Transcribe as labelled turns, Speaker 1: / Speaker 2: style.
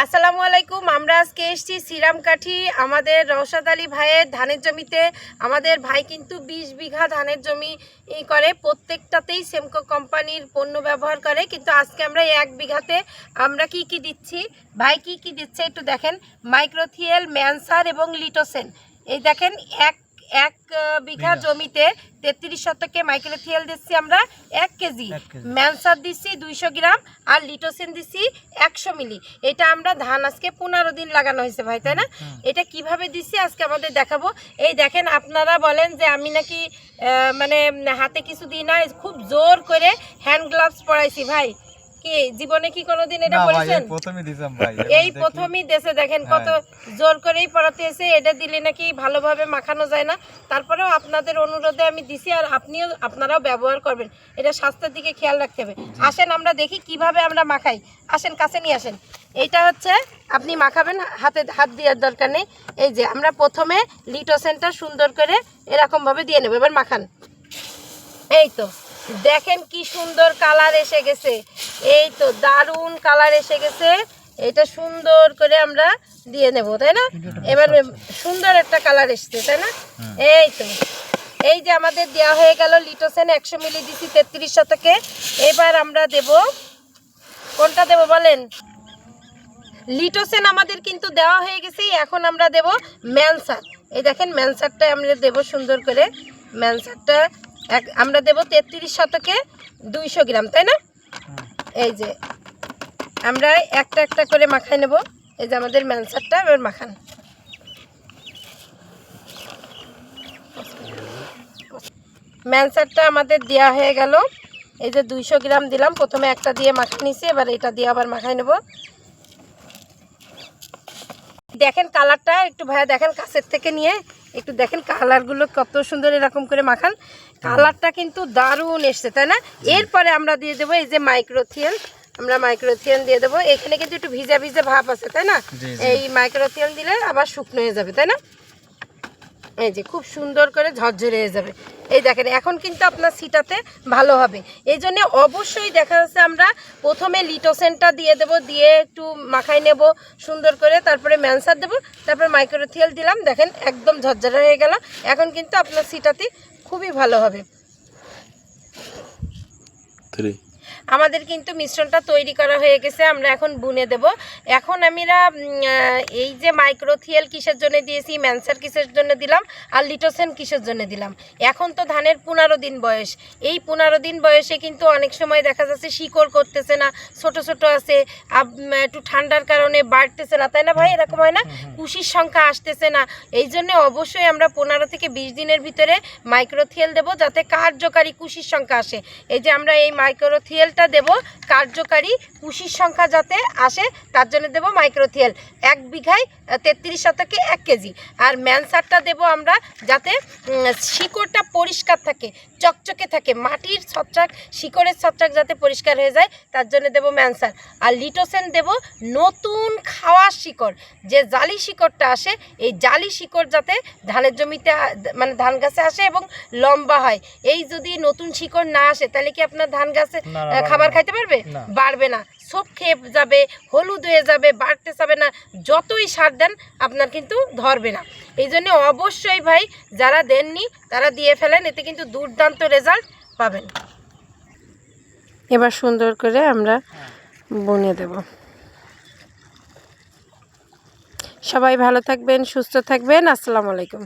Speaker 1: আসসালামু আলাইকুম। আমরা আজকে এসেছি শ্রীরামকাঠি আমাদের রওশাদ আলী ভাইয়ের ধানের জমিতে। আমাদের ভাই কিন্তু 20 বিঘা ধানের জমি করে, প্রত্যেকটাতেই সেমকো কোম্পানির পণ্য ব্যবহার করে। কিন্তু আজকে আমরা 1 বিঘাতে আমরা কি দিচ্ছি, ভাই কি দিচ্ছে একটু দেখেন। মাইক্রোথিয়েল, ম্যানসার এবং লিটোসেন। এই দেখেন এক বিঘা জমিতে 33 শতকে মাইক্রোথিয়েল দিচ্ছি আমরা 1 কেজি, ম্যানসার দিচ্ছি 200 গ্রাম, আর লিটোসেন দিচ্ছি 100 মিলি। এটা আমরা ধান আজকে 15 দিন লাগানো হয়েছে ভাই, তাই না? এটা কিভাবে দিচ্ছি আজকে আমাদের দেখাবো। এই দেখেন, আপনারা বলেন যে আমি নাকি মানে হাতে কিছু দিই না, খুব জোর করে হ্যান্ড গ্লাভস পরাইছি ভাই। কি জীবনে কি কোনোদিন এটা পড়েছেন? এই প্রথমই দেশে দেখেন কত জোর করেই পড়াতে এসে, এটা দিলে নাকি ভালোভাবে মাখানো যায় না। তারপরেও আপনাদের অনুরোধে আমি দিছি, আর আপনারাও ব্যবহার করবেন। এটা স্বাস্থ্যের দিকে খেয়াল রাখতে হবে। আসেন আমরা দেখি কিভাবে আমরা মাখাই। আসেন, কাছে নিয়ে আসেন। এইটা হচ্ছে আপনি মাখাবেন, হাত দেওয়ার দরকার নেই। এই যে আমরা প্রথমে লিটোসেনটা সুন্দর করে এরকমভাবে দিয়ে নেব। এবার মাখান। এই তো দেখেন কি সুন্দর কালার এসে গেছে। এই তো দারুণ কালার এসে গেছে। এটা সুন্দর করে আমরা দিয়ে নেব, তাই না? এবার সুন্দর একটা কালার এসছে, তাই না? এই তো এই যে আমাদের দেওয়া হয়ে গেল লিটোসেন 100 মিলি দিছি 33 শতকে। এবার আমরা দেব, কোনটা দেব বলেন? লিটোসেন আমাদের কিন্তু দেওয়া হয়ে গেছে। এখন আমরা দেব ম্যানসার। এই দেখেন ম্যানসারটা আমরা দেব সুন্দর করে। ম্যানসারটা আমরা দেব 33 শতকে 200 গ্রাম, তাই না? এই যে আমরা একটা করে মাখাই নেব। এই যে আমাদের ম্যানসারটা এবার মাখান। ম্যানসারটা আমাদের দেওয়া হয়ে গেল। এই যে 200 গ্রাম দিলাম, প্রথমে একটা দিয়ে মাখা নিছি, এবার এটা দিয়ে আবার মাখাই নেব। দেখেন কালারটা একটু ভাইয়া দেখেন, কাছের থেকে নিয়ে একটু দেখেন কালারগুলো কত সুন্দর। এরকম করে মাখান, কালারটা কিন্তু দারুণ এসছে, তাই না? এরপরে আমরা দিয়ে দেবো এই যে মাইক্রোথিয়েল। আমরা মাইক্রোথিয়েল দিয়ে দেবো। এখানে কিন্তু একটু ভিজা ভিজা ভাব আছে, তাই না? এই মাইক্রোথিয়েল দিলে আবার শুকনো হয়ে যাবে, তাই না? এই যে খুব সুন্দর করে ঝরঝরে হয়ে যাবে। এই দেখেন এখন কিন্তু আপনার সিটাতে ভালো হবে। এই জন্য অবশ্যই দেখা যাচ্ছে আমরা প্রথমে লিটোসেনটা দিয়ে দেব, দিয়ে একটু মাখাই নেব সুন্দর করে, তারপরে ম্যানসার দেব, তারপরে মাইক্রোথিয়েল দিলাম। দেখেন একদম ঝরঝরে হয়ে গেল। এখন কিন্তু আপনার সিটাতে খুবই ভালো হবে। আমাদের কিন্তু মিশ্রণটা তৈরি করা হয়ে গেছে, আমরা এখন বুনে দেব। এখন আমরা এই যে মাইক্রোথিয়েল কিসের জন্য দিয়েছি, ম্যানসার কিসের জন্য দিলাম, আর লিটোসেন কিসের জন্য দিলাম। এখন তো ধানের 15 দিন বয়স। এই 15 দিন বয়সে কিন্তু অনেক সময় দেখা যাচ্ছে শিকড় করতেছে না, ছোট ছোট আছে, একটু ঠান্ডার কারণে বাড়তেছে না, তাই না ভাই? এরকম হয় না? কুশির সংখ্যা আসতেছে না। এই জন্য অবশ্যই আমরা 15 থেকে 20 দিনের ভিতরে মাইক্রোথিয়েল দেব, যাতে কার্যকারী কুশির সংখ্যা আসে। এই যে আমরা এই মাইক্রোথিয়েলটা দেব, কার্যকারী কুশির সংখ্যা যাতে আসে তার জন্য দেব মাইক্রোথিয়েল। 1 বিঘায় 33 শতকে 1 কেজি। আর ম্যানসারটা দেব আমরা যাতে শিকড়টা পরিষ্কার থাকে, চকচকে থাকে, মাটির ছত্রাক, শিকড়ের ছত্রাক যাতে পরিষ্কার হয়ে যায় তার জন্য দেব ম্যানসার। আর লিটোসেন দেব নতুন খাওয়ার শিকড়, যে জালি শিকড়টা আসে, এই জালি শিকড় যাতে ধানের জমিতে মানে ধান গাছে আসে এবং লম্বা হয়। এই যদি নতুন শিকড় না আসে তাহলে কি আপনার ধান গাছে খাবার খাইতে পারবে? বাড়বে না, সব খেয়ে যাবে, হলুদ হয়ে যাবে, বাড়তে যাবে না। যতই সার দেন আপনার কিন্তু ধরবে না। এই জন্য অবশ্যই ভাই যারা দেননি তারা দিয়ে ফেলেন, এতে কিন্তু দুর্দান্ত রেজাল্ট পাবেন। এবার সুন্দর করে আমরা বুনে দেব। সবাই ভালো থাকবেন, সুস্থ থাকবেন। আসসালামু আলাইকুম।